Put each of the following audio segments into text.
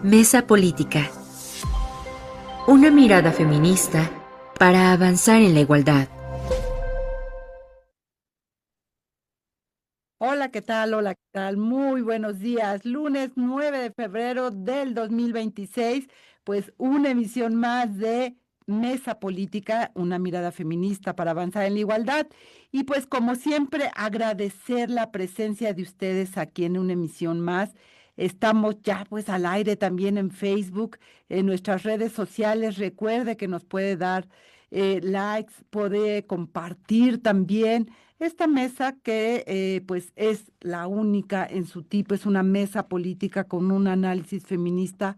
Mesa Política. Una mirada feminista para avanzar en la igualdad. Hola, ¿qué tal? Hola, ¿qué tal? Muy buenos días. Lunes 9 de febrero del 2026, pues una emisión más de Mesa Política, una mirada feminista para avanzar en la igualdad. Y pues como siempre, agradecer la presencia de ustedes aquí en una emisión más. Estamos ya pues al aire también en Facebook, en nuestras redes sociales. Recuerde que nos puede dar likes, puede compartir también esta mesa que pues es la única en su tipo, es una mesa política con un análisis feminista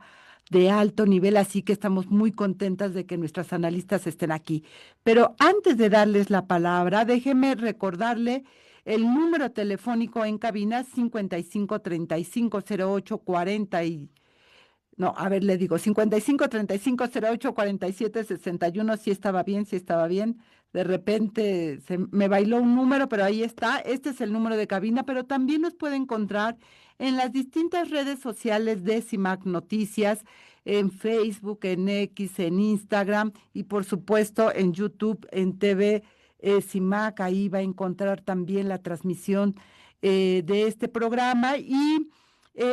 de alto nivel, así que estamos muy contentas de que nuestras analistas estén aquí. Pero antes de darles la palabra, déjeme recordarle el número telefónico en cabina 55 35 08 40 no, a ver, le digo, 55 35 08 47 61. Sí estaba bien, sí estaba bien. De repente se me bailó un número, pero ahí está. Este es el número de cabina, pero también nos puede encontrar en las distintas redes sociales de CIMAC Noticias, en Facebook, en X, en Instagram y por supuesto en YouTube, en TV CIMAC. Ahí va a encontrar también la transmisión de este programa y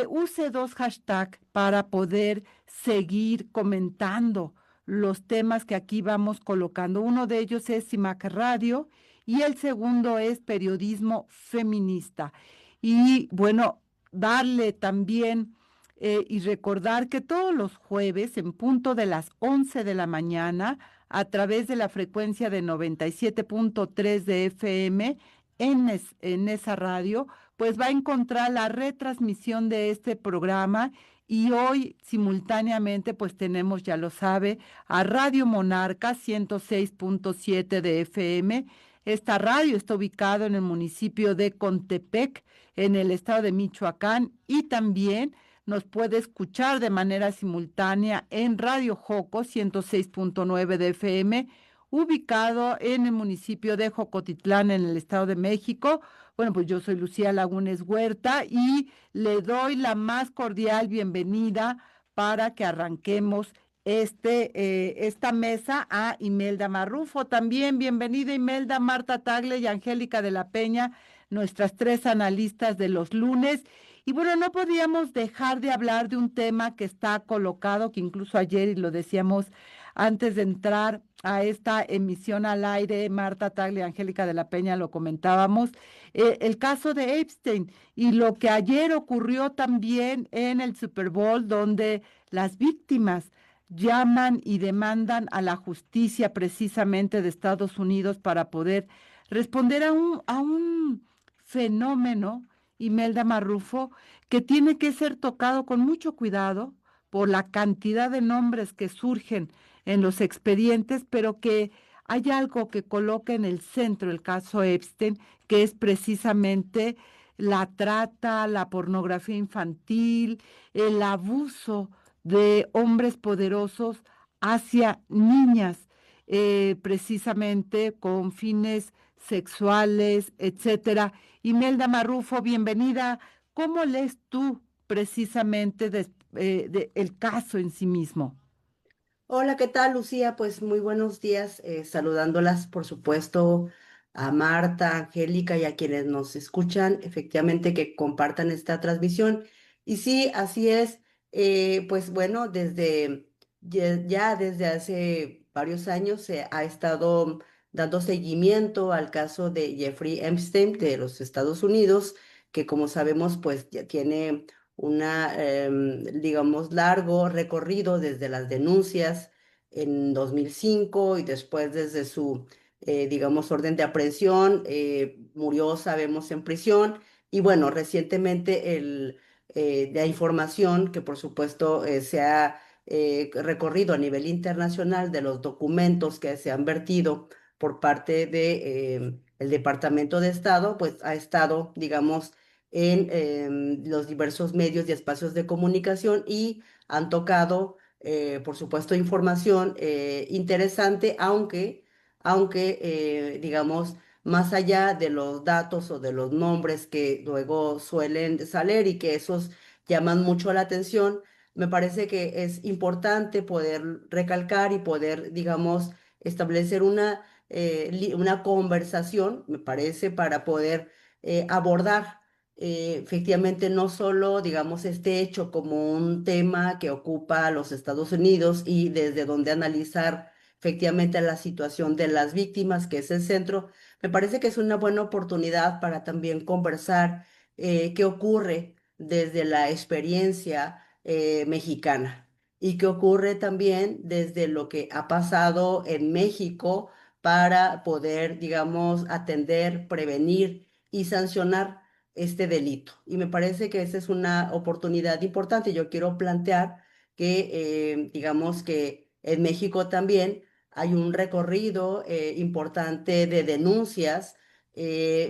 use dos hashtags para poder seguir comentando los temas que aquí vamos colocando. Uno de ellos es CIMAC Radio y el segundo es periodismo feminista. Y bueno, darle también y recordar que todos los jueves en punto de las 11 de la mañana a través de la frecuencia de 97.3 de FM en esa radio, pues va a encontrar la retransmisión de este programa y hoy simultáneamente pues tenemos, ya lo sabe, a Radio Monarca 106.7 de FM. Esta radio está ubicada en el municipio de Contepec, en el estado de Michoacán, y también nos puede escuchar de manera simultánea en Radio Joco 106.9 de FM, ubicado en el municipio de Jocotitlán, en el estado de México. Bueno, pues yo soy Lucía Lagunes Huerta y le doy la más cordial bienvenida para que arranquemos esta mesa a Imelda Marrufo. También bienvenida Imelda, Marta Tagle y Angélica de la Peña, nuestras tres analistas de los lunes. Y bueno, no podíamos dejar de hablar de un tema que está colocado, que incluso ayer, y lo decíamos antes de entrar a esta emisión al aire, Marta Tagle y Angélica de la Peña lo comentábamos, el caso de Epstein y lo que ayer ocurrió también en el Super Bowl, donde las víctimas llaman y demandan a la justicia precisamente de Estados Unidos para poder responder a un fenómeno, Imelda Marrufo, que tiene que ser tocado con mucho cuidado por la cantidad de nombres que surgen en los expedientes, pero que hay algo que coloca en el centro el caso Epstein, que es precisamente la trata, la pornografía infantil, el abuso de hombres poderosos hacia niñas, precisamente con fines sexuales, etcétera. Imelda Marrufo, bienvenida. ¿Cómo lees tú precisamente el caso en sí mismo? Hola, ¿qué tal, Lucía? Pues muy buenos días, saludándolas, por supuesto, a Marta, Angélica y a quienes nos escuchan, efectivamente, que compartan esta transmisión. Y sí, así es, pues bueno, ya desde hace varios años se ha estado dando seguimiento al caso de Jeffrey Epstein de los Estados Unidos, que como sabemos, pues ya tiene una, digamos, largo recorrido desde las denuncias en 2005 y después desde su, digamos, orden de aprehensión, murió, sabemos, en prisión. Y bueno, recientemente la información que por supuesto se ha recorrido a nivel internacional de los documentos que se han vertido por parte de el Departamento de Estado, pues ha estado, digamos, en los diversos medios y espacios de comunicación y han tocado, por supuesto, información interesante, aunque digamos, más allá de los datos o de los nombres que luego suelen salir y que esos llaman mucho la atención, me parece que es importante poder recalcar y poder, digamos, establecer una conversación, me parece, para poder abordar efectivamente no solo, digamos, este hecho como un tema que ocupa a los Estados Unidos y desde donde analizar efectivamente la situación de las víctimas, que es el centro, me parece que es una buena oportunidad para también conversar qué ocurre desde la experiencia mexicana y qué ocurre también desde lo que ha pasado en México para poder, digamos, atender, prevenir y sancionar este delito. Y me parece que esa es una oportunidad importante. Yo quiero plantear que, digamos que en México también hay un recorrido importante de denuncias,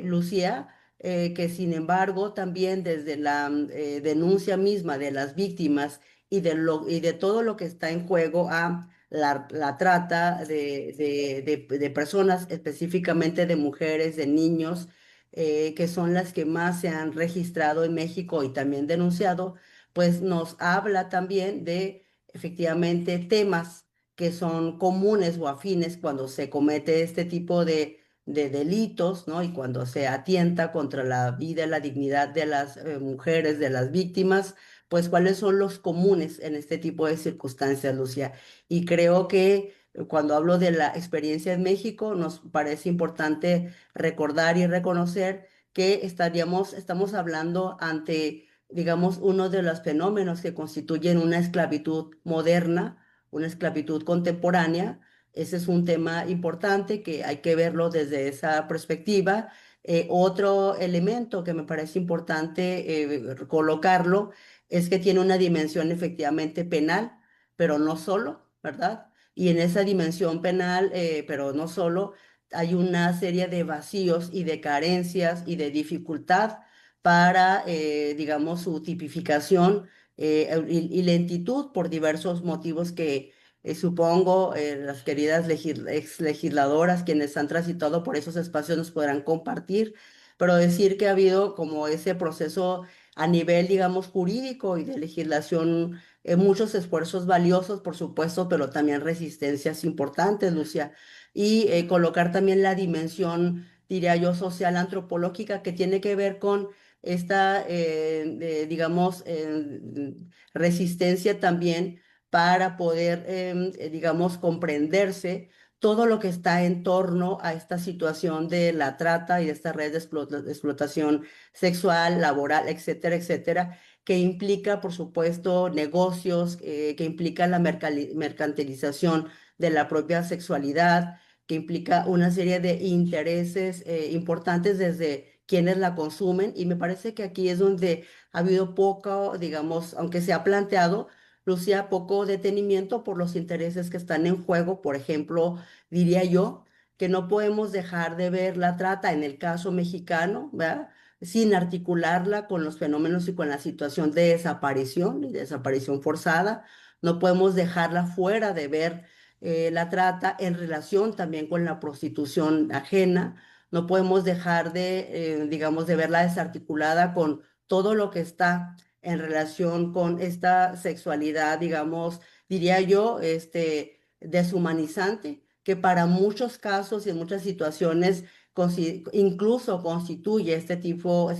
Lucía, que sin embargo también desde la denuncia misma de las víctimas y de todo lo que está en juego a la trata de personas, específicamente de mujeres, de niños, que son las que más se han registrado en México y también denunciado, pues nos habla también de efectivamente temas que son comunes o afines cuando se comete este tipo de delitos, ¿no? Y cuando se atienta contra la vida y la dignidad de las mujeres, de las víctimas, pues cuáles son los comunes en este tipo de circunstancias, Lucia. Y creo que cuando hablo de la experiencia en México, nos parece importante recordar y reconocer que estamos hablando ante, digamos, uno de los fenómenos que constituyen una esclavitud moderna, una esclavitud contemporánea. Ese es un tema importante que hay que verlo desde esa perspectiva. Otro elemento que me parece importante colocarlo es que tiene una dimensión efectivamente penal, pero no solo, ¿verdad? Y en esa dimensión penal, pero no solo, hay una serie de vacíos y de carencias y de dificultad para, digamos, su tipificación y lentitud por diversos motivos que supongo las queridas ex legisladoras, quienes han transitado por esos espacios, nos podrán compartir, pero decir que ha habido como ese proceso a nivel, digamos, jurídico y de legislación, muchos esfuerzos valiosos, por supuesto, pero también resistencias importantes, Lucia, y colocar también la dimensión, diría yo, social antropológica que tiene que ver con esta, digamos, resistencia también para poder, digamos, comprenderse todo lo que está en torno a esta situación de la trata y de esta red de explotación sexual, laboral, etcétera, etcétera, que implica, por supuesto, negocios, que implica la mercantilización de la propia sexualidad, que implica una serie de intereses importantes desde quienes la consumen. Y me parece que aquí es donde ha habido poco, digamos, aunque se ha planteado, Lucía, poco detenimiento por los intereses que están en juego. Por ejemplo, diría yo que no podemos dejar de ver la trata en el caso mexicano, ¿verdad? Sin articularla con los fenómenos y con la situación de desaparición y desaparición forzada. No podemos dejarla fuera de ver la trata en relación también con la prostitución ajena. No podemos dejar de, digamos, de verla desarticulada con todo lo que está en relación con esta sexualidad, digamos, diría yo, deshumanizante, que para muchos casos y en muchas situaciones incluso constituye este tipo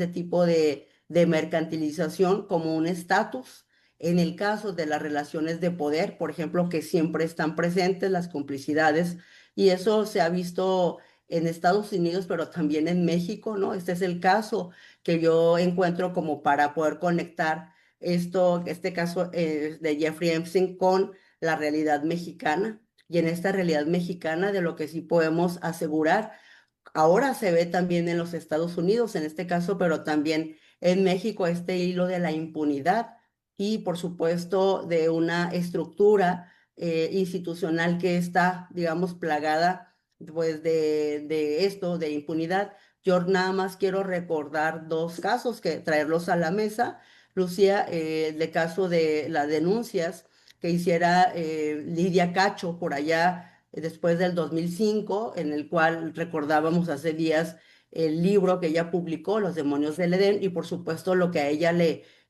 de mercantilización como un estatus. En el caso de las relaciones de poder, por ejemplo, que siempre están presentes las complicidades, y eso se ha visto en Estados Unidos, pero también en México, ¿no? Este es el caso que yo encuentro como para poder conectar este caso de Jeffrey Epstein con la realidad mexicana. Y en esta realidad mexicana de lo que sí podemos asegurar, ahora se ve también en los Estados Unidos, en este caso, pero también en México, este hilo de la impunidad y, por supuesto, de una estructura institucional que está, digamos, plagada, pues, de esto, de impunidad. Yo nada más quiero recordar dos casos que traerlos a la mesa, Lucía, el caso de las denuncias que hiciera Lidia Cacho por allá después del 2005, en el cual recordábamos hace días el libro que ella publicó, Los demonios del Edén, y por supuesto lo que a ella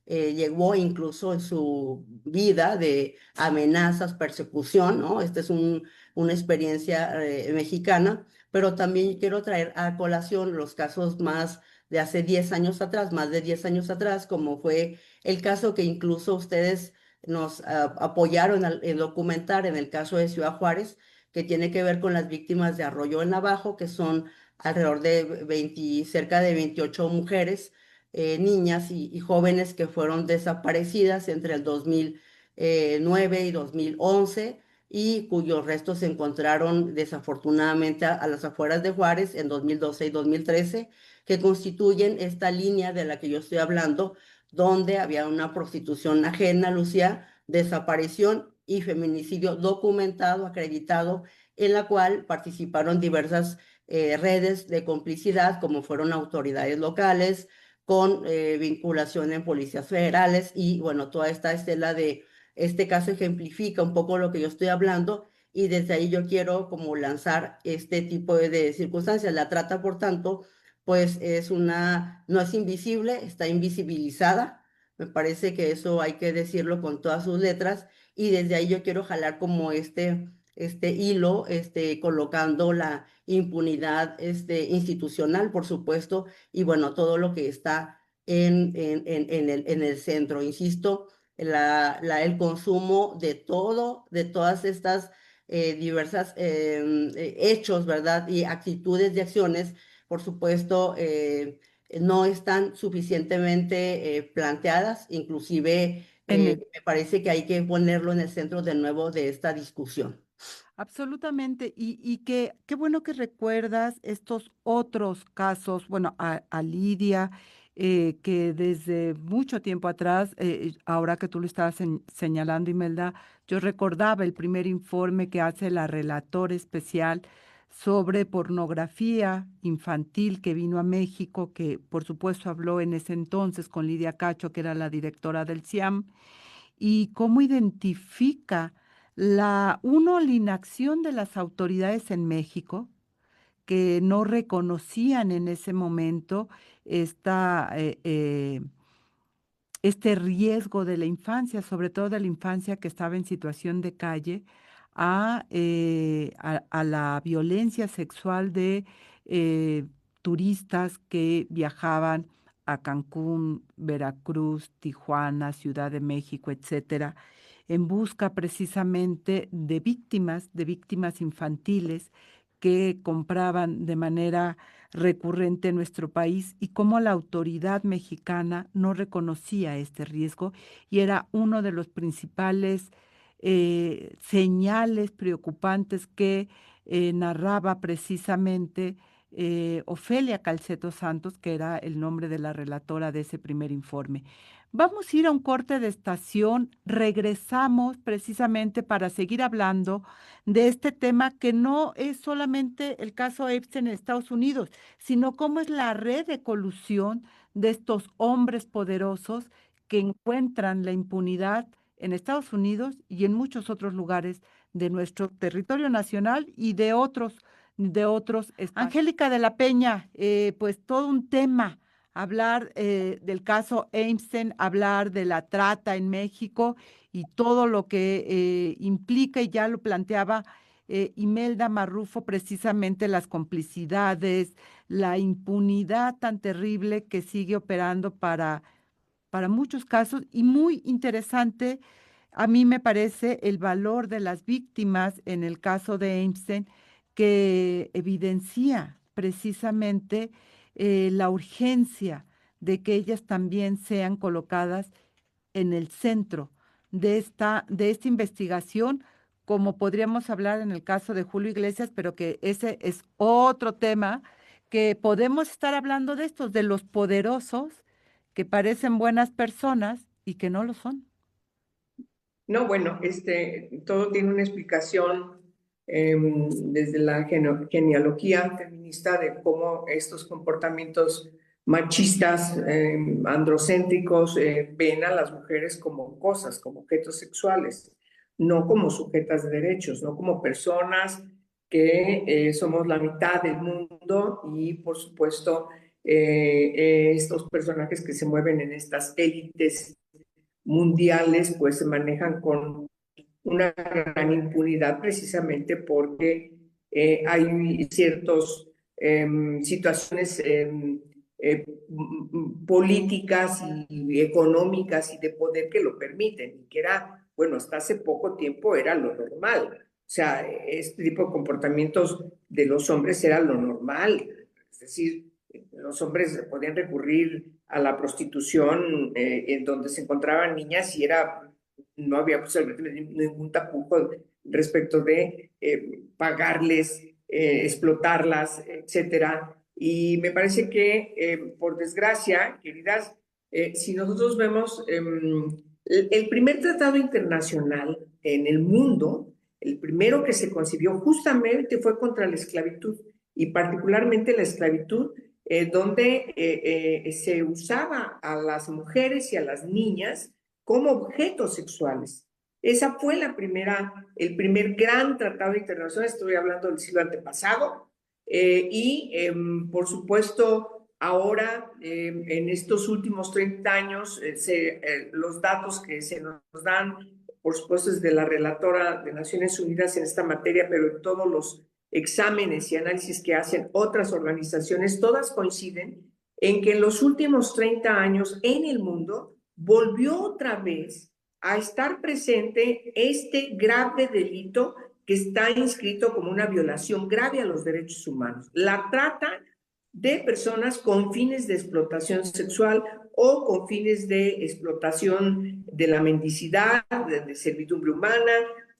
llegó incluso en su vida de amenazas, persecución, ¿no? Esta es una experiencia mexicana, pero también quiero traer a colación los casos más de hace 10 años atrás, más de 10 años atrás, como fue el caso que incluso ustedes nos apoyaron en documentar en el caso de Ciudad Juárez, que tiene que ver con las víctimas de Arroyo en Navajo, que son alrededor de 20, cerca de 28 mujeres, niñas y jóvenes que fueron desaparecidas entre el 2009 y 2011 y cuyos restos se encontraron desafortunadamente a las afueras de Juárez en 2012 y 2013, que constituyen esta línea de la que yo estoy hablando, donde había una prostitución ajena, Lucía, desaparición y feminicidio documentado, acreditado, en la cual participaron diversas redes de complicidad, como fueron autoridades locales, con vinculación en policías federales y bueno, toda esta estela de este caso ejemplifica un poco lo que yo estoy hablando y desde ahí yo quiero como lanzar este tipo de circunstancias. La trata, por tanto, pues no es invisible, está invisibilizada. Me parece que eso hay que decirlo con todas sus letras y desde ahí yo quiero jalar como este hilo, colocando la impunidad institucional, por supuesto, y bueno, todo lo que está en el centro. Insisto, el consumo de todo, de todas estas diversas hechos, ¿verdad? Y actitudes y acciones, por supuesto, no están suficientemente planteadas, inclusive En el, me parece que hay que ponerlo en el centro de nuevo de esta discusión. Absolutamente. Y qué bueno que recuerdas estos otros casos, bueno, a Lidia, que desde mucho tiempo atrás, ahora que tú lo estabas señalando, Imelda, yo recordaba el primer informe que hace la relatora especial sobre pornografía infantil que vino a México, que por supuesto habló en ese entonces con Lidia Cacho, que era la directora del CIAM, y cómo identifica la inacción de las autoridades en México, que no reconocían en ese momento esta, este riesgo de la infancia, sobre todo de la infancia que estaba en situación de calle, a la violencia sexual de turistas que viajaban a Cancún, Veracruz, Tijuana, Ciudad de México, etcétera, en busca precisamente de víctimas infantiles que compraban de manera recurrente en nuestro país y cómo la autoridad mexicana no reconocía este riesgo y era uno de los principales señales preocupantes que narraba precisamente Ofelia Calceto Santos, que era el nombre de la relatora de ese primer informe. Vamos a ir a un corte de estación, regresamos precisamente para seguir hablando de este tema que no es solamente el caso Epstein en Estados Unidos, sino cómo es la red de colusión de estos hombres poderosos que encuentran la impunidad en Estados Unidos y en muchos otros lugares de nuestro territorio nacional y de otros espacios. Angélica de la Peña, pues todo un tema hablar del caso Epstein, hablar de la trata en México y todo lo que implica, y ya lo planteaba Imelda Marrufo, precisamente las complicidades, la impunidad tan terrible que sigue operando para muchos casos y muy interesante. A mí me parece el valor de las víctimas en el caso de Epstein, que evidencia precisamente la urgencia de que ellas también sean colocadas en el centro de esta investigación, como podríamos hablar en el caso de Julio Iglesias, pero que ese es otro tema, que podemos estar hablando de estos, de los poderosos que parecen buenas personas y que no lo son. No, bueno, todo tiene una explicación desde la genealogía feminista de cómo estos comportamientos machistas, androcéntricos, ven a las mujeres como cosas, como objetos sexuales, no como sujetas de derechos, no como personas que somos la mitad del mundo y, por supuesto, estos personajes que se mueven en estas élites mundiales, pues se manejan con una gran impunidad precisamente porque hay ciertas situaciones políticas y económicas y de poder que lo permiten, y que era, bueno, hasta hace poco tiempo era lo normal. O sea, este tipo de comportamientos de los hombres era lo normal. Es decir, los hombres podían recurrir a la prostitución en donde se encontraban niñas y no había ningún tapujo respecto de pagarles, explotarlas, etcétera. Y me parece que, por desgracia, queridas, si nosotros vemos el primer tratado internacional en el mundo, el primero que se concibió justamente fue contra la esclavitud, y particularmente la esclavitud donde se usaba a las mujeres y a las niñas como objetos sexuales. Esa fue el primer gran tratado internacional, estoy hablando del siglo antepasado, por supuesto, ahora, en estos últimos 30 años, los datos que se nos dan, por supuesto, es de la relatora de Naciones Unidas en esta materia, pero en todos los exámenes y análisis que hacen otras organizaciones, todas coinciden en que en los últimos 30 años en el mundo volvió otra vez a estar presente este grave delito que está inscrito como una violación grave a los derechos humanos: la trata de personas con fines de explotación sexual o con fines de explotación de la mendicidad, de servidumbre humana.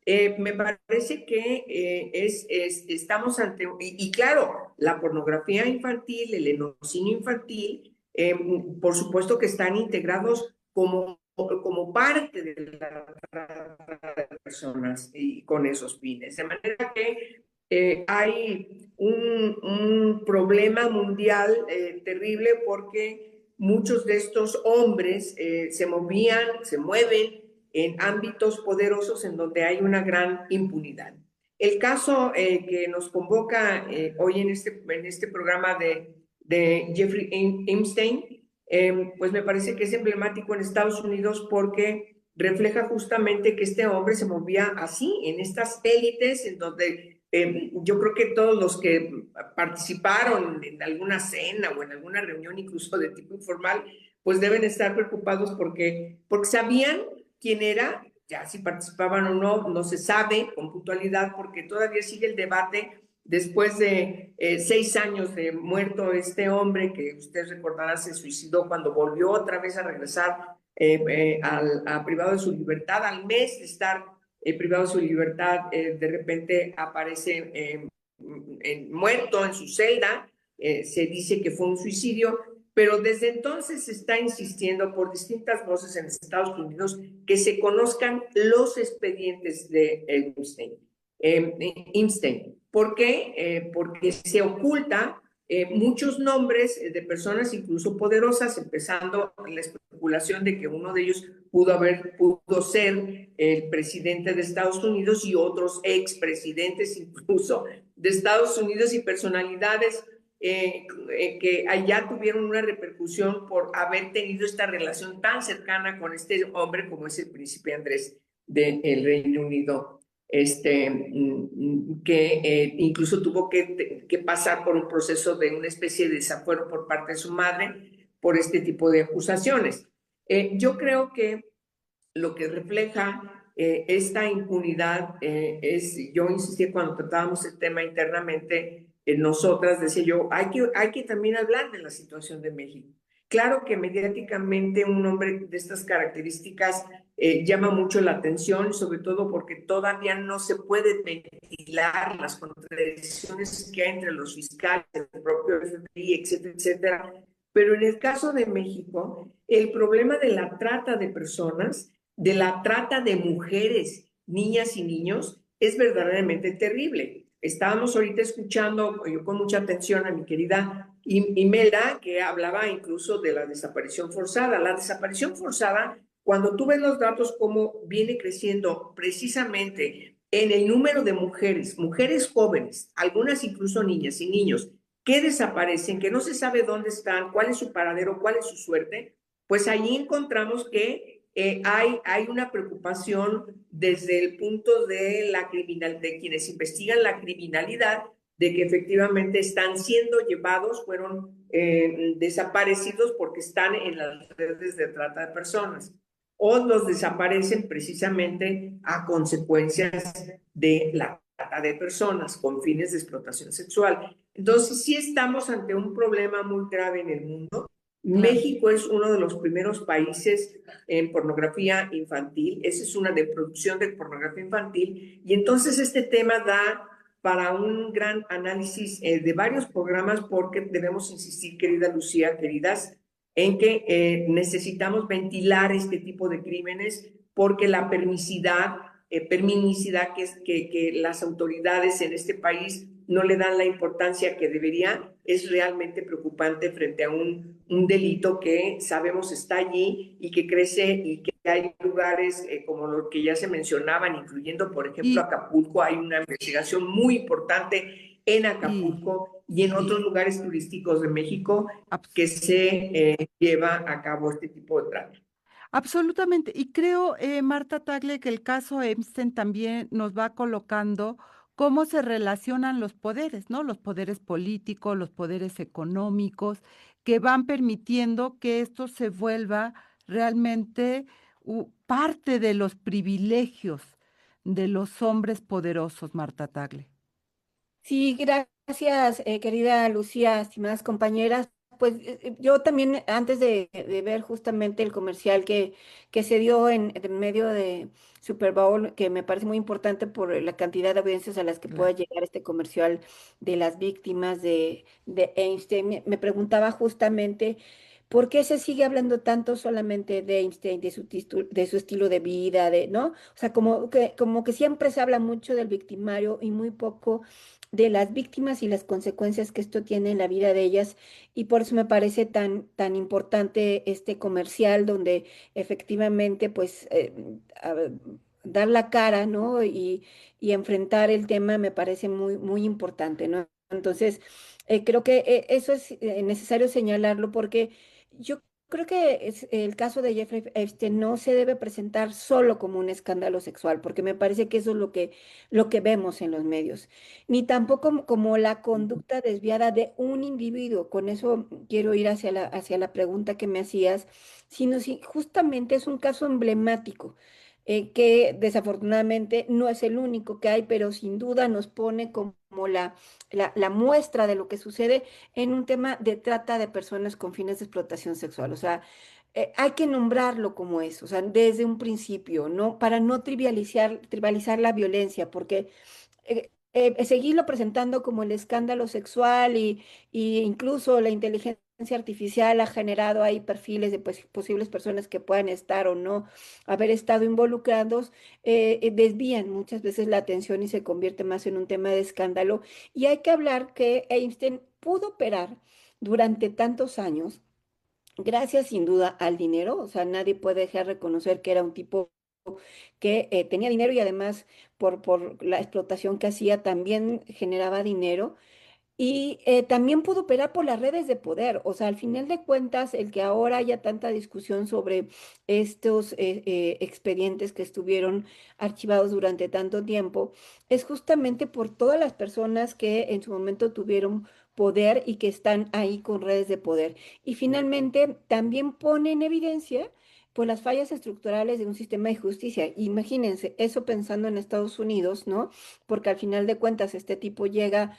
Me parece que estamos ante, y claro, la pornografía infantil, el enocinio infantil, por supuesto que están integrados como parte de la trata de personas y con esos fines. De manera que hay un problema mundial terrible, porque muchos de estos hombres se mueven en ámbitos poderosos en donde hay una gran impunidad. El caso que nos convoca hoy en este programa de Jeffrey Epstein, pues me parece que es emblemático en Estados Unidos, porque refleja justamente que este hombre se movía así, en estas élites, en donde yo creo que todos los que participaron en alguna cena o en alguna reunión, incluso de tipo informal, pues deben estar preocupados porque sabían quién era. Ya si participaban o no, no se sabe con puntualidad, porque todavía sigue el debate después de 6 años de muerto este hombre, que ustedes recordarán se suicidó cuando volvió otra vez a regresar a privado de su libertad. Al mes de estar privado de su libertad, de repente aparece muerto en su celda. Se dice que fue un suicidio, pero desde entonces se está insistiendo por distintas voces en Estados Unidos que se conozcan los expedientes de Epstein. ¿Por qué? Porque se oculta muchos nombres de personas incluso poderosas, empezando la especulación de que uno de ellos pudo ser el presidente de Estados Unidos, y otros expresidentes incluso de Estados Unidos, y personalidades que allá tuvieron una repercusión por haber tenido esta relación tan cercana con este hombre como es el príncipe Andrés del Reino Unido, que incluso tuvo que pasar por un proceso de una especie de desafuero por parte de su madre por este tipo de acusaciones. Yo creo que lo que refleja esta impunidad yo insistí cuando tratábamos el tema internamente, nosotras, decía yo, hay que también hablar de la situación de México. Claro que mediáticamente un hombre de estas características llama mucho la atención, sobre todo porque todavía no se puede ventilar las contradicciones que hay entre los fiscales, el propio FBI, etcétera, etcétera. Pero en el caso de México, el problema de la trata de personas, de la trata de mujeres, niñas y niños, es verdaderamente terrible. Estábamos ahorita escuchando yo con mucha atención a mi querida Imelda, que hablaba incluso de la desaparición forzada. La desaparición forzada, cuando tú ves los datos, cómo viene creciendo precisamente en el número de mujeres jóvenes, algunas incluso niñas y niños, que desaparecen, que no se sabe dónde están, cuál es su paradero, cuál es su suerte, pues ahí encontramos que hay una preocupación desde el punto de la criminal, de quienes investigan la criminalidad, de que efectivamente están siendo llevados, fueron desaparecidos porque están en las redes de trata de personas, o los desaparecen precisamente a consecuencias de la trata de personas con fines de explotación sexual. Entonces, sí estamos ante un problema muy grave en el mundo. México es uno de los primeros países en pornografía infantil. Esa es una de producción de pornografía infantil. Y entonces este tema da para un gran análisis de varios programas, porque debemos insistir, querida Lucía, queridas, en que necesitamos ventilar este tipo de crímenes, porque la perminicidad que las autoridades en este país no le dan la importancia que debería, es realmente preocupante frente a un delito que sabemos está allí y que crece, y que hay lugares como los que ya se mencionaban, incluyendo, por ejemplo, Y, Acapulco. Hay una investigación muy importante en y Acapulco y en otros sí, lugares turísticos de México que abs- se lleva a cabo este tipo de trata. absolutamente. Y creo, Marta Tagle, que el caso Epstein también nos va colocando cómo se relacionan los poderes, ¿no? Los poderes políticos, los poderes económicos, que van permitiendo que esto se vuelva realmente parte de los privilegios de los hombres poderosos, Marta Tagle. Sí, gracias, querida Lucía, estimadas compañeras. Pues yo también, antes de ver justamente el comercial que se dio en medio de Super Bowl, que me parece muy importante por la cantidad de audiencias a las que pueda Claro. llegar este comercial de las víctimas de Einstein, me preguntaba justamente por qué se sigue hablando tanto solamente de Einstein, de su estilo de vida, ¿no? O sea, como que siempre se habla mucho del victimario y muy poco de las víctimas y las consecuencias que esto tiene en la vida de ellas. Y por eso me parece tan importante este comercial donde efectivamente, pues, dar la cara, ¿no? Y enfrentar el tema me parece muy importante, ¿no? Entonces, creo que eso es necesario señalarlo porque yo creo que el caso de Jeffrey Epstein no se debe presentar solo como un escándalo sexual, porque me parece que eso es lo que vemos en los medios, ni tampoco como la conducta desviada de un individuo. Con eso quiero ir hacia la pregunta que me hacías, sino si justamente es un caso emblemático. Que desafortunadamente no es el único que hay, pero sin duda nos pone como la muestra de lo que sucede en un tema de trata de personas con fines de explotación sexual. O sea, hay que nombrarlo como es, o sea, desde un principio, ¿no? Para no trivializar la violencia, porque seguirlo presentando como el escándalo sexual y incluso la inteligencia artificial ha generado ahí perfiles de posibles personas que puedan estar o no haber estado involucrados, desvían muchas veces la atención y se convierte más en un tema de escándalo. Y hay que hablar que Einstein pudo operar durante tantos años gracias sin duda al dinero. O sea, nadie puede dejar de reconocer que era un tipo que tenía dinero y además por la explotación que hacía también generaba dinero. Y también pudo operar por las redes de poder. O sea, al final de cuentas, el que ahora haya tanta discusión sobre estos expedientes que estuvieron archivados durante tanto tiempo, es justamente por todas las personas que en su momento tuvieron poder y que están ahí con redes de poder. Y finalmente, también pone en evidencia pues las fallas estructurales de un sistema de justicia. Imagínense, eso pensando en Estados Unidos, ¿no? Porque al final de cuentas este tipo llega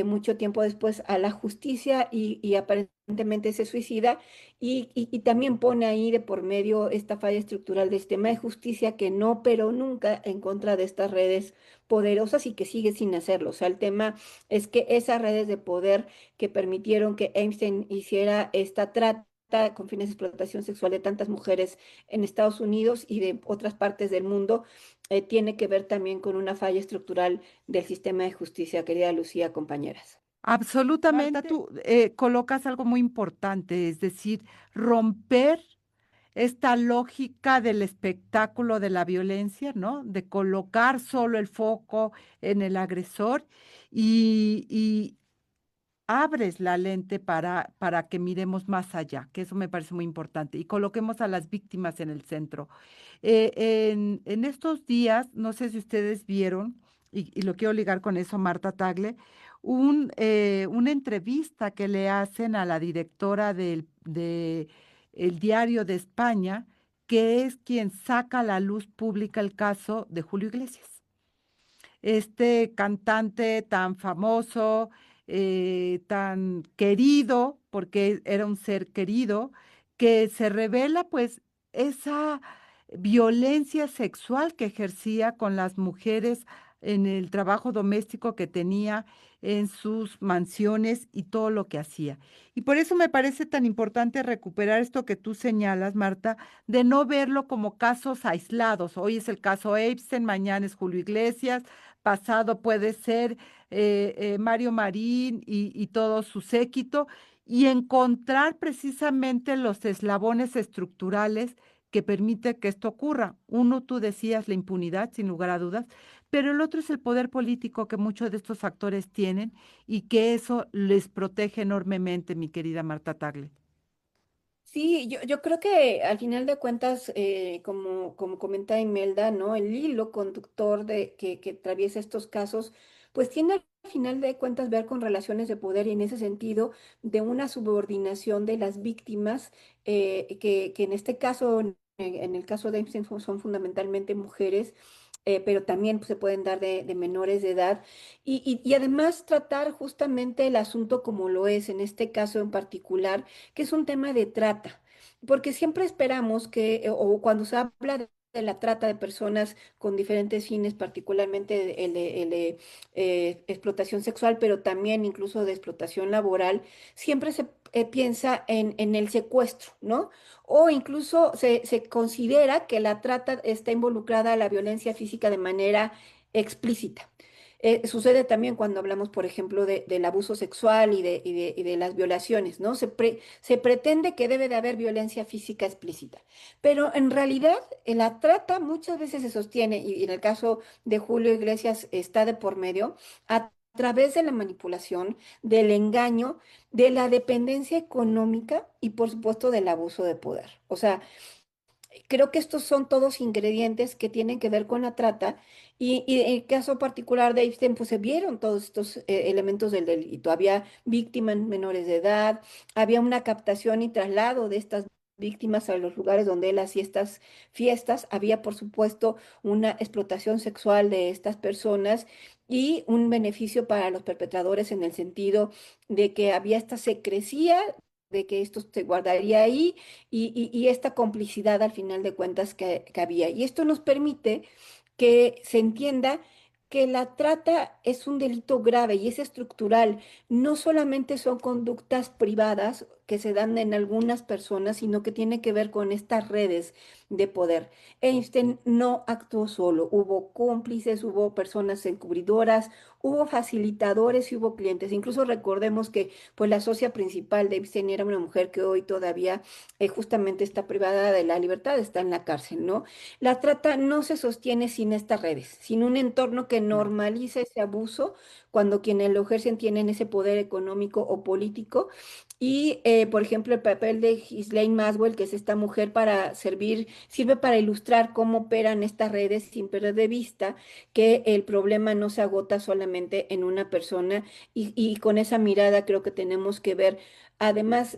mucho tiempo después a la justicia y aparentemente se suicida y también pone ahí de por medio esta falla estructural del sistema de justicia que no operó nunca en contra de estas redes poderosas y que sigue sin hacerlo. O sea, el tema es que esas redes de poder que permitieron que Einstein hiciera esta trata con fines de explotación sexual de tantas mujeres en Estados Unidos y de otras partes del mundo, tiene que ver también con una falla estructural del sistema de justicia, querida Lucía, compañeras. Absolutamente. Marta, tú colocas algo muy importante, es decir, romper esta lógica del espectáculo de la violencia, ¿no? De colocar solo el foco en el agresor y abres la lente para que miremos más allá, que eso me parece muy importante, y coloquemos a las víctimas en el centro. En estos días, no sé si ustedes vieron, y lo quiero ligar con eso, Marta Tagle, una entrevista que le hacen a la directora de El Diario de España, que es quien saca a la luz pública el caso de Julio Iglesias, este cantante tan famoso, tan querido, porque era un ser querido, que se revela pues esa violencia sexual que ejercía con las mujeres en el trabajo doméstico que tenía en sus mansiones y todo lo que hacía. Y por eso me parece tan importante recuperar esto que tú señalas, Marta, de no verlo como casos aislados. Hoy es el caso Epstein, mañana es Julio Iglesias, pasado puede ser Mario Marín y todo su séquito, y encontrar precisamente los eslabones estructurales que permite que esto ocurra. Uno, tú decías, la impunidad, sin lugar a dudas, pero el otro es el poder político que muchos de estos actores tienen y que eso les protege enormemente, mi querida Marta Tagle. Sí, yo creo que al final de cuentas, como comenta Imelda, ¿no? El hilo conductor que atraviesa estos casos, pues tiene al final de cuentas ver con relaciones de poder y en ese sentido de una subordinación de las víctimas, que en este caso, en el caso de Epstein son fundamentalmente mujeres, pero también pues, se pueden dar de menores de edad y además tratar justamente el asunto como lo es en este caso en particular, que es un tema de trata, porque siempre esperamos que, o cuando se habla de la trata de personas con diferentes fines, particularmente el de explotación sexual, pero también incluso de explotación laboral, siempre se piensa en el secuestro, ¿no? O incluso se considera que la trata está involucrada a la violencia física de manera explícita. Sucede también cuando hablamos, por ejemplo, del abuso sexual y de las violaciones, ¿no? Se pretende que debe de haber violencia física explícita, pero en realidad la trata muchas veces se sostiene, y en el caso de Julio Iglesias está de por medio, a través de la manipulación, del engaño, de la dependencia económica y, por supuesto, del abuso de poder. O sea, creo que estos son todos ingredientes que tienen que ver con la trata y en el caso particular de Epstein, pues se vieron todos estos elementos del delito. Había víctimas menores de edad, había una captación y traslado de estas víctimas a los lugares donde él hacía estas fiestas, había por supuesto una explotación sexual de estas personas y un beneficio para los perpetradores en el sentido de que había esta secrecía de que esto se guardaría ahí y esta complicidad al final de cuentas que había. Y esto nos permite que se entienda que la trata es un delito grave y es estructural. No solamente son conductas privadas que se dan en algunas personas, sino que tiene que ver con estas redes de poder. Einstein no actuó solo, hubo cómplices, hubo personas encubridoras, hubo facilitadores y hubo clientes. Incluso recordemos que pues la socia principal de Epstein era una mujer que hoy todavía justamente está privada de la libertad, está en la cárcel, ¿no? La trata no se sostiene sin estas redes, sin un entorno que No. normalice ese abuso cuando quienes lo ejercen tienen ese poder económico o político. Y, por ejemplo, el papel de Ghislaine Maxwell, que es esta mujer para sirve para ilustrar cómo operan estas redes sin perder de vista que el problema no se agota solamente en una persona y con esa mirada creo que tenemos que ver, además,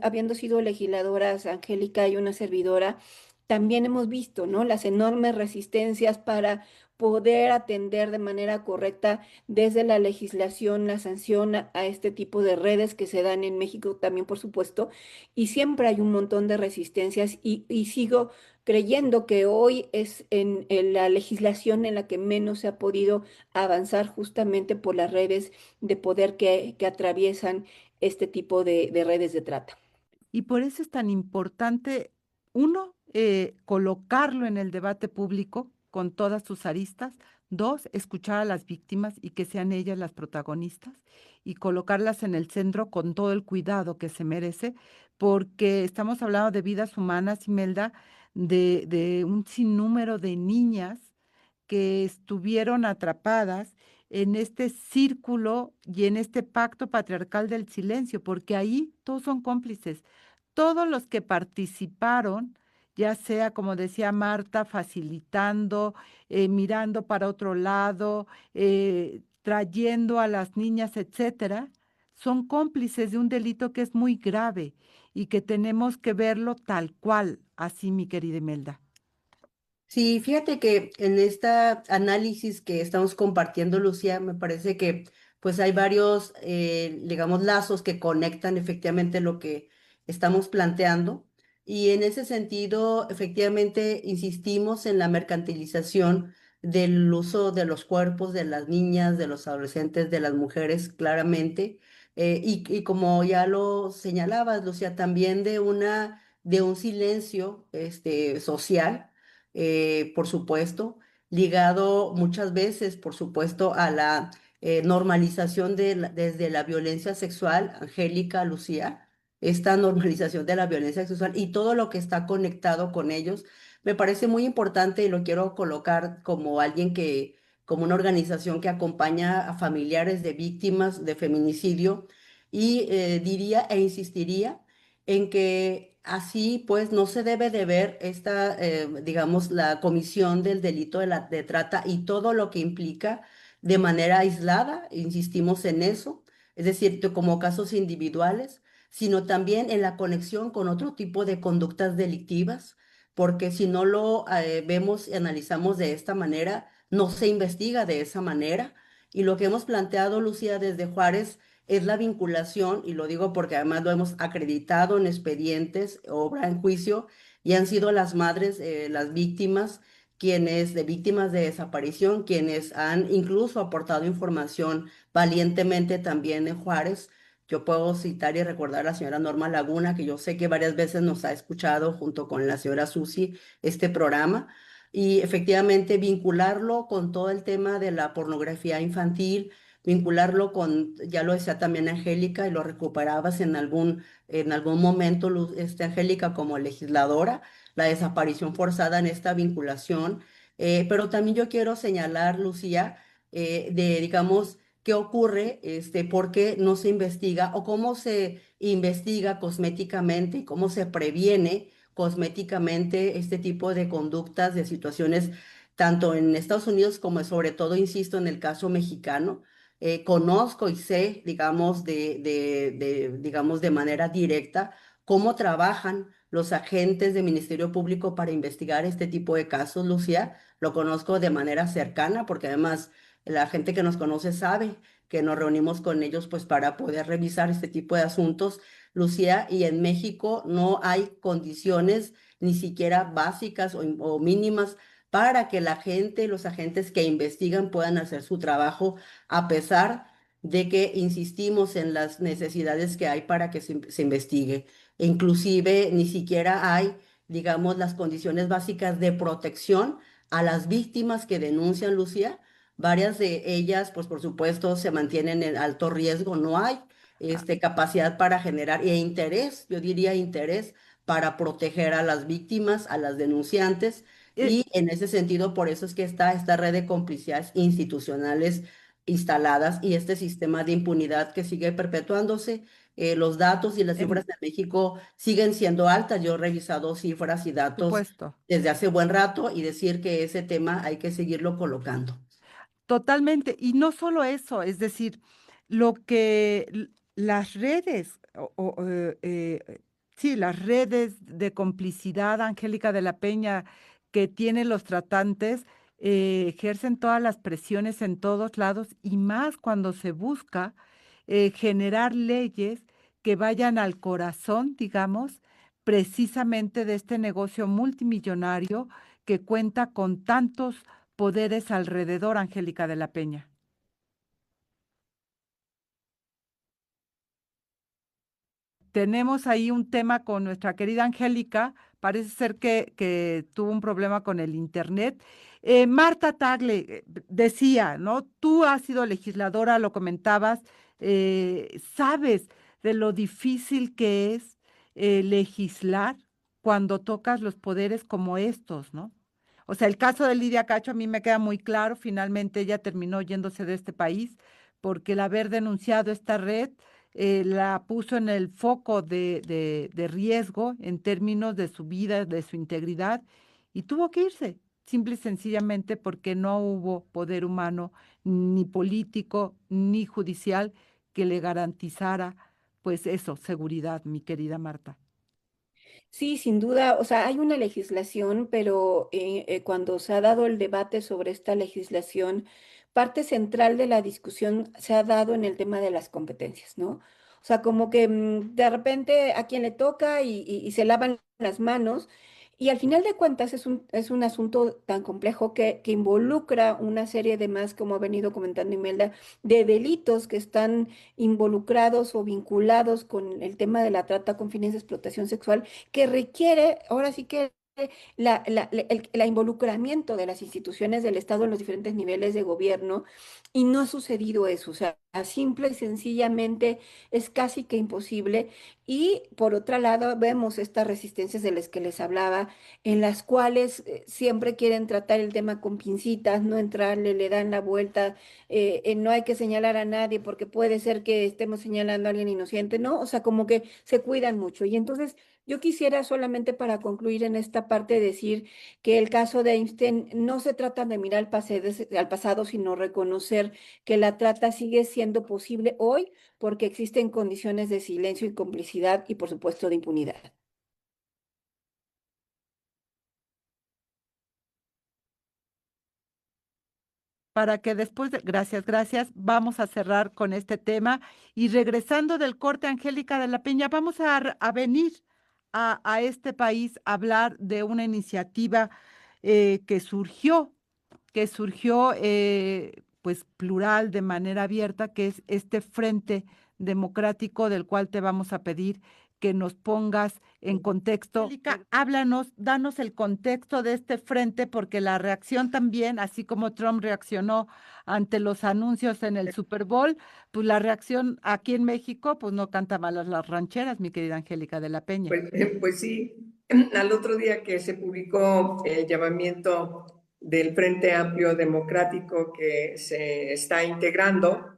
habiendo sido legisladoras, Angélica y una servidora, también hemos visto, ¿no? Las enormes resistencias para poder atender de manera correcta desde la legislación, la sanción a este tipo de redes que se dan en México también, por supuesto, y siempre hay un montón de resistencias y sigo creyendo que hoy es en la legislación en la que menos se ha podido avanzar justamente por las redes de poder que atraviesan este tipo de redes de trata. Y por eso es tan importante, uno, colocarlo en el debate público con todas sus aristas. Dos, escuchar a las víctimas y que sean ellas las protagonistas y colocarlas en el centro con todo el cuidado que se merece, porque estamos hablando de vidas humanas, Imelda, de un sinnúmero de niñas que estuvieron atrapadas en este círculo y en este pacto patriarcal del silencio, porque ahí todos son cómplices. Todos los que participaron, ya sea, como decía Marta, facilitando, mirando para otro lado, trayendo a las niñas, etcétera, son cómplices de un delito que es muy grave y que tenemos que verlo tal cual, así, mi querida Imelda. Sí, fíjate que en este análisis que estamos compartiendo, Lucía, me parece que pues hay varios, digamos, lazos que conectan efectivamente lo que estamos planteando. Y en ese sentido, efectivamente, insistimos en la mercantilización del uso de los cuerpos de las niñas, de los adolescentes, de las mujeres, claramente. Y como ya lo señalabas, Lucía, también de un silencio social, por supuesto, ligado muchas veces, por supuesto, a la normalización desde la violencia sexual, Angélica, Lucía, esta normalización de la violencia sexual y todo lo que está conectado con ellos, me parece muy importante y lo quiero colocar como alguien como una organización que acompaña a familiares de víctimas de feminicidio y diría e insistiría en que así pues no se debe de ver digamos, la comisión del delito de trata y todo lo que implica de manera aislada, insistimos en eso, es decir, como casos individuales, sino también en la conexión con otro tipo de conductas delictivas, porque si no lo vemos y analizamos de esta manera, no se investiga de esa manera. Y lo que hemos planteado, Lucía, desde Juárez, es la vinculación, y lo digo porque además lo hemos acreditado en expedientes, obra en juicio, y han sido las madres, las víctimas, de víctimas de desaparición, quienes han incluso aportado información valientemente también en Juárez. Yo puedo citar y recordar a la señora Norma Laguna, que yo sé que varias veces nos ha escuchado junto con la señora Susi este programa, y efectivamente vincularlo con todo el tema de la pornografía infantil, vincularlo con, ya lo decía también Angélica, y lo recuperabas en algún momento, Angélica, como legisladora, la desaparición forzada en esta vinculación. Pero también yo quiero señalar, Lucía, digamos, qué ocurre, por qué no se investiga o cómo se investiga cosméticamente y cómo se previene cosméticamente este tipo de conductas, de situaciones, tanto en Estados Unidos como sobre todo, insisto, en el caso mexicano. Conozco y sé, digamos, digamos, de manera directa cómo trabajan los agentes del Ministerio Público para investigar este tipo de casos, Lucía. Lo conozco de manera cercana porque además la gente que nos conoce sabe que nos reunimos con ellos pues para poder revisar este tipo de asuntos, Lucía, y en México no hay condiciones ni siquiera básicas o mínimas para que la gente, los agentes que investigan puedan hacer su trabajo a pesar de que insistimos en las necesidades que hay para que se investigue. E inclusive ni siquiera hay, digamos, las condiciones básicas de protección a las víctimas que denuncian, Lucía. Varias de ellas, pues por supuesto, se mantienen en alto riesgo. No hay capacidad para generar e interés, yo diría interés para proteger a las víctimas, a las denunciantes. Eh, Y en ese sentido, por eso es que está esta red de complicidades institucionales instaladas y este sistema de impunidad que sigue perpetuándose. Los datos y las em, cifras de México siguen siendo altas. Yo he revisado cifras y datos supuesto. desde hace buen rato y decir que ese tema hay que seguirlo colocando. Totalmente. Y no solo eso, es decir, lo que las redes, sí, las redes de complicidad, Angélica de la Peña, que tienen los tratantes, ejercen todas las presiones en todos lados y más cuando se busca generar leyes que vayan al corazón, digamos, precisamente de este negocio multimillonario que cuenta con tantos poderes alrededor, Angélica de la Peña. Tenemos ahí un tema con nuestra querida Angélica. Parece ser que tuvo un problema con el internet. Marta Tagle decía, ¿no? Tú has sido legisladora, lo comentabas, sabes de lo difícil que es legislar cuando tocas los poderes como estos, ¿no? O sea, el caso de Lidia Cacho a mí me queda muy claro, finalmente ella terminó yéndose de este país porque el haber denunciado esta red la puso en el foco de riesgo en términos de su vida, de su integridad, y tuvo que irse, simple y sencillamente porque no hubo poder humano, ni político, ni judicial, que le garantizara, pues eso, seguridad, mi querida Marta. Sí, sin duda, o sea, hay una legislación, pero cuando se ha dado el debate sobre esta legislación, parte central de la discusión se ha dado en el tema de las competencias, ¿no? O sea, como que de repente a quien le toca y se lavan las manos, y al final de cuentas es un asunto tan complejo que involucra una serie de más, como ha venido comentando Imelda, de delitos que están involucrados o vinculados con el tema de la trata con fines de explotación sexual que requiere, ahora sí que el involucramiento de las instituciones del Estado en los diferentes niveles de gobierno, y no ha sucedido eso, o sea, simple y sencillamente es casi que imposible. Y por otro lado, vemos estas resistencias de las que les hablaba, en las cuales siempre quieren tratar el tema con pincitas, no entrarle, le dan la vuelta, no hay que señalar a nadie porque puede ser que estemos señalando a alguien inocente, ¿no? O sea, como que se cuidan mucho. Y entonces yo quisiera solamente para concluir en esta parte decir que el caso de Einstein no se trata de mirar al pasado, sino reconocer que la trata sigue siendo posible hoy porque existen condiciones de silencio y complicidad y por supuesto de impunidad. Para que después de, gracias, vamos a cerrar con este tema y regresando del corte, Angélica de la Peña, vamos a venir a este país a hablar de una iniciativa que surgió pues plural, de manera abierta, que es este Frente Democrático del cual te vamos a pedir que nos pongas en contexto. Angélica, háblanos, danos el contexto de este frente, porque la reacción también, así como Trump reaccionó ante los anuncios en el Super Bowl, pues la reacción aquí en México, pues no canta mal las rancheras, mi querida Angélica de la Peña. Pues sí, al otro día que se publicó el llamamiento del Frente Amplio Democrático que se está integrando,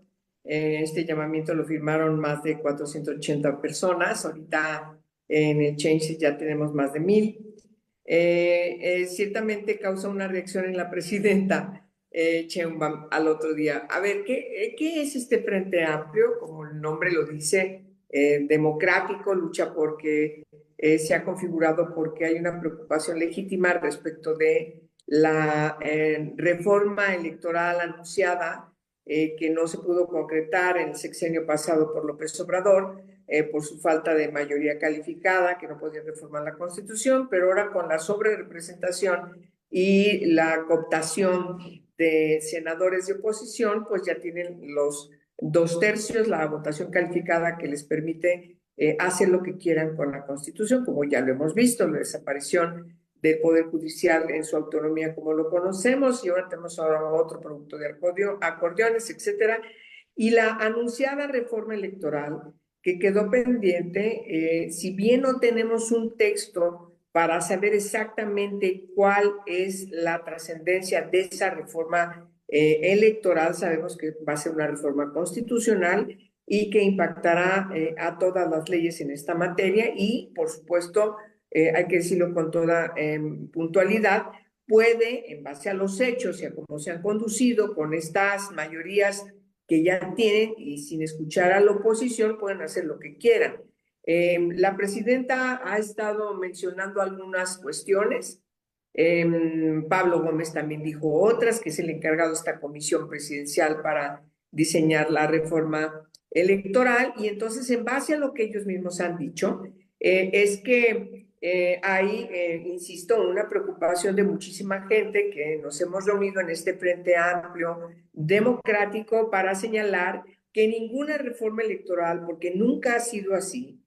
este llamamiento lo firmaron más de 480 personas, ahorita en el Change ya tenemos más de 1000. Ciertamente causa una reacción en la presidenta Sheinbaum al otro día. A ver, ¿qué es este Frente Amplio? Como el nombre lo dice, democrático, lucha porque se ha configurado porque hay una preocupación legítima respecto de la reforma electoral anunciada que no se pudo concretar en el sexenio pasado por López Obrador, por su falta de mayoría calificada, que no podía reformar la Constitución, pero ahora con la sobrerepresentación y la cooptación de senadores de oposición, pues ya tienen los 2/3, la votación calificada que les permite hacer lo que quieran con la Constitución, como ya lo hemos visto, la desaparición del Poder Judicial en su autonomía como lo conocemos, y ahora tenemos otro producto de acordeones, etcétera, y la anunciada reforma electoral que quedó pendiente, si bien no tenemos un texto para saber exactamente cuál es la trascendencia de esa reforma electoral, sabemos que va a ser una reforma constitucional y que impactará a todas las leyes en esta materia y, por supuesto, hay que decirlo con toda puntualidad, puede, en base a los hechos y a cómo se han conducido con estas mayorías que ya tienen y sin escuchar a la oposición, pueden hacer lo que quieran. La presidenta ha estado mencionando algunas cuestiones. Pablo Gómez también dijo otras, que es el encargado de esta comisión presidencial para diseñar la reforma electoral, y entonces en base a lo que ellos mismos han dicho, es que hay, insisto, una preocupación de muchísima gente que nos hemos reunido en este Frente Amplio Democrático para señalar que ninguna reforma electoral, porque nunca ha sido así,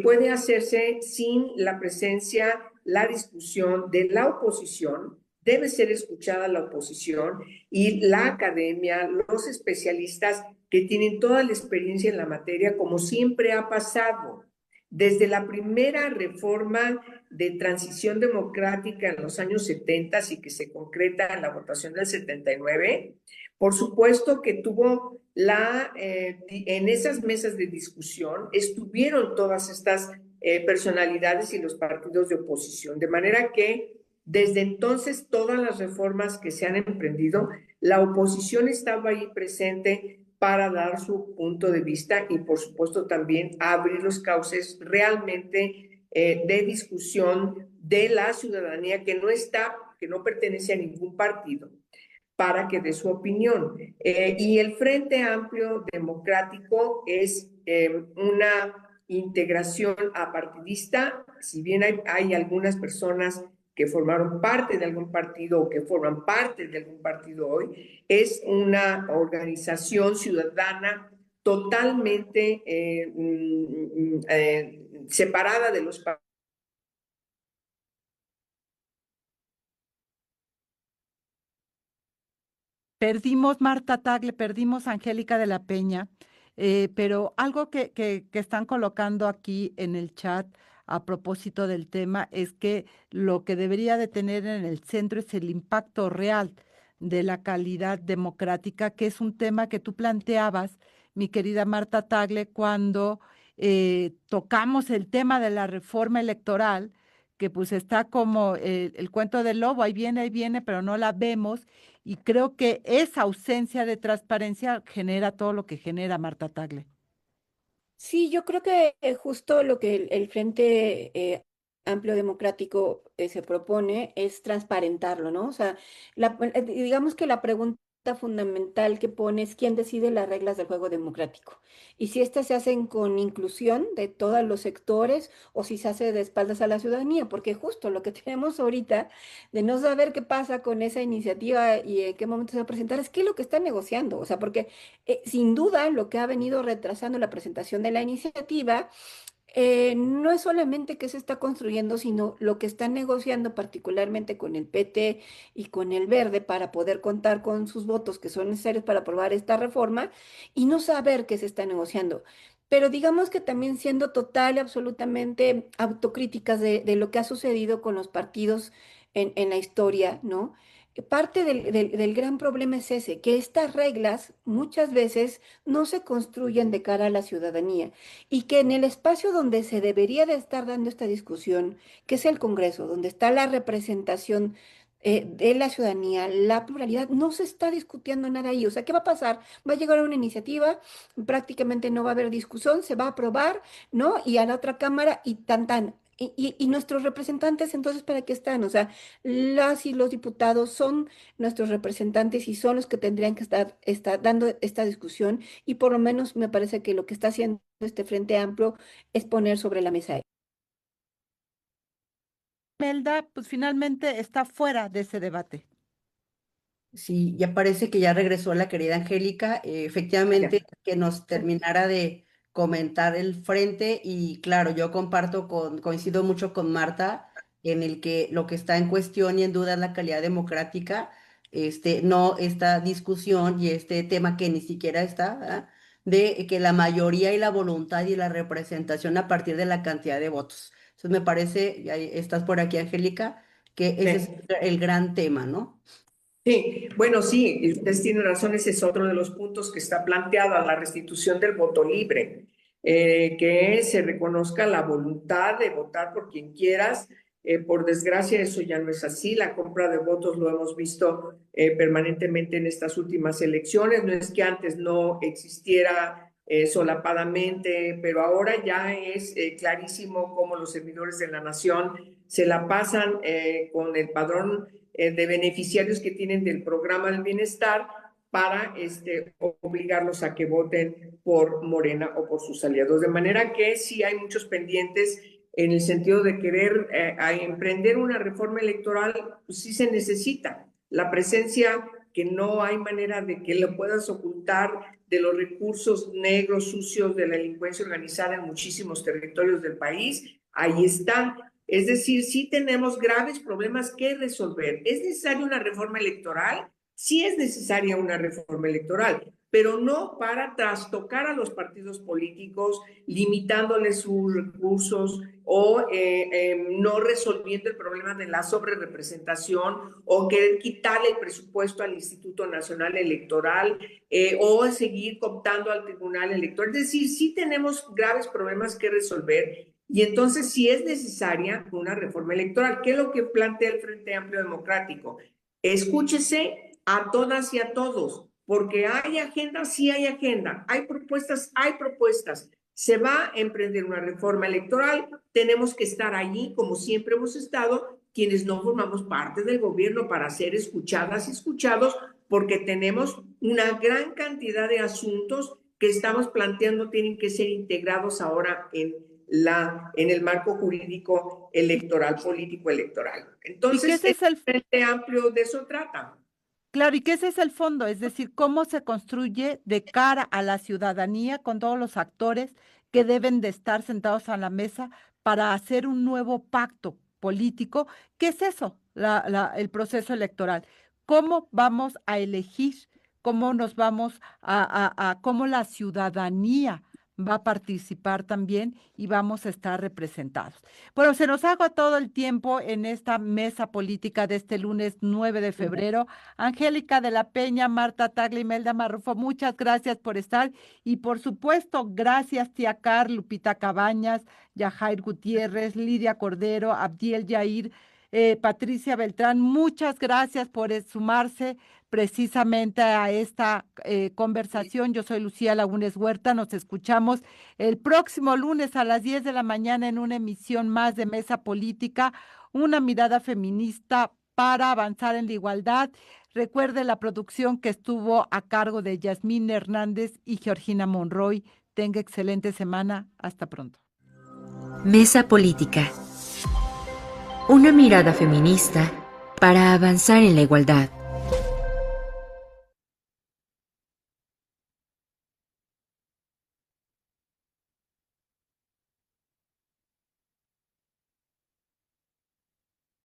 puede hacerse sin la presencia, la discusión de la oposición. Debe ser escuchada la oposición y la academia, los especialistas que tienen toda la experiencia en la materia, como siempre ha pasado. Desde la primera reforma de transición democrática en los años 70 y que se concreta en la votación del 79, por supuesto que tuvo en esas mesas de discusión estuvieron todas estas personalidades y los partidos de oposición, de manera que desde entonces todas las reformas que se han emprendido, la oposición estaba ahí presente para dar su punto de vista y por supuesto también abrir los cauces realmente de discusión de la ciudadanía que no pertenece a ningún partido, para que dé su opinión. Y el Frente Amplio Democrático es una integración apartidista, si bien hay algunas personas que formaron parte de algún partido o que forman parte de algún partido hoy, es una organización ciudadana totalmente separada de los partidos. Perdimos Marta Tagle, perdimos a Angélica de la Peña, pero algo que están colocando aquí en el chat a propósito del tema es que lo que debería de tener en el centro es el impacto real de la calidad democrática, que es un tema que tú planteabas, mi querida Marta Tagle, cuando tocamos el tema de la reforma electoral, que pues está como el cuento del lobo, ahí viene, pero no la vemos. Y creo que esa ausencia de transparencia genera todo lo que genera Marta Tagle. Sí, yo creo que justo lo que el Frente Amplio Democrático se propone es transparentarlo, ¿no? O sea, digamos que la pregunta fundamental que pone es quién decide las reglas del juego democrático y si éstas se hacen con inclusión de todos los sectores o si se hace de espaldas a la ciudadanía, porque justo lo que tenemos ahorita de no saber qué pasa con esa iniciativa y en qué momento se va a presentar es qué es lo que están negociando, o sea, porque sin duda, lo que ha venido retrasando la presentación de la iniciativa no es solamente que se está construyendo, sino lo que están negociando particularmente con el PT y con el Verde para poder contar con sus votos que son necesarios para aprobar esta reforma y no saber qué se está negociando. Pero digamos que también siendo total y absolutamente autocríticas de lo que ha sucedido con los partidos en la historia, ¿no? Parte del gran problema es ese, que estas reglas muchas veces no se construyen de cara a la ciudadanía y que en el espacio donde se debería de estar dando esta discusión, que es el Congreso, donde está la representación de la ciudadanía, la pluralidad, no se está discutiendo nada ahí. O sea, ¿qué va a pasar? Va a llegar una iniciativa, prácticamente no va a haber discusión, se va a aprobar, ¿no? Y a la otra cámara y tan tan. Y nuestros representantes, entonces, ¿para qué están? O sea, las y los diputados son nuestros representantes y son los que tendrían que estar dando esta discusión y por lo menos me parece que lo que está haciendo este Frente Amplio es poner sobre la mesa. Melda, pues finalmente está fuera de ese debate. Sí, ya parece que ya regresó la querida Angélica. Efectivamente, que nos terminara de comentar el frente y claro, yo coincido mucho con Marta en el que lo que está en cuestión y en duda es la calidad democrática, no esta discusión y este tema que ni siquiera está, ¿verdad? De que la mayoría y la voluntad y la representación a partir de la cantidad de votos. Entonces me parece, y ahí estás por aquí, Angélica, que ese es Sí. el gran tema, ¿no? Sí, bueno, sí, y ustedes tienen razón, ese es otro de los puntos que está planteado, la restitución del voto libre, que se reconozca la voluntad de votar por quien quieras. Por desgracia, eso ya no es así. La compra de votos lo hemos visto permanentemente en estas últimas elecciones. No es que antes no existiera solapadamente, pero ahora ya es clarísimo cómo los servidores de la nación se la pasan con el padrón de beneficiarios que tienen del programa del bienestar para obligarlos a que voten por Morena o por sus aliados. De manera que sí hay muchos pendientes en el sentido de querer emprender una reforma electoral, pues sí se necesita la presencia que no hay manera de que lo puedas ocultar de los recursos negros, sucios de la delincuencia organizada en muchísimos territorios del país. Ahí está. Es decir, sí tenemos graves problemas que resolver. ¿Es necesaria una reforma electoral? Sí es necesaria una reforma electoral, pero no para trastocar a los partidos políticos, limitándoles sus recursos o no resolviendo el problema de la sobrerepresentación o querer quitarle el presupuesto al Instituto Nacional Electoral o seguir cooptando al Tribunal Electoral. Es decir, sí tenemos graves problemas que resolver y entonces sí es necesaria una reforma electoral. ¿Qué es lo que plantea el Frente Amplio Democrático? Escúchese a todas y a todos, porque hay agenda, sí hay agenda, hay propuestas, se va a emprender una reforma electoral, tenemos que estar allí, como siempre hemos estado, quienes no formamos parte del gobierno para ser escuchadas y escuchados, porque tenemos una gran cantidad de asuntos que estamos planteando tienen que ser integrados ahora en el marco jurídico electoral, político electoral. Entonces, el Frente Amplio de eso trata. Claro, y que ese es el fondo, es decir, cómo se construye de cara a la ciudadanía con todos los actores que deben de estar sentados a la mesa para hacer un nuevo pacto político. ¿Qué es eso? El proceso electoral. ¿Cómo vamos a elegir? ¿Cómo nos vamos cómo la ciudadanía va a participar también y vamos a estar representados? Bueno, se nos ha agotado el tiempo en esta mesa política de este lunes 9 de febrero. Angélica de la Peña, Marta Tagle, Imelda Marrufo, muchas gracias por estar y por supuesto, gracias tía Car, Lupita Cabañas, Yajair Gutiérrez, Lidia Cordero, Abdiel Yair, Patricia Beltrán, muchas gracias por sumarse precisamente a esta conversación. Yo soy Lucía Lagunes Huerta, nos escuchamos el próximo lunes a las 10 de la mañana en una emisión más de Mesa Política, una mirada feminista para avanzar en la igualdad. Recuerde la producción que estuvo a cargo de Yasmín Hernández y Georgina Monroy. Tenga excelente semana. Hasta pronto. Mesa Política. Una mirada feminista para avanzar en la igualdad.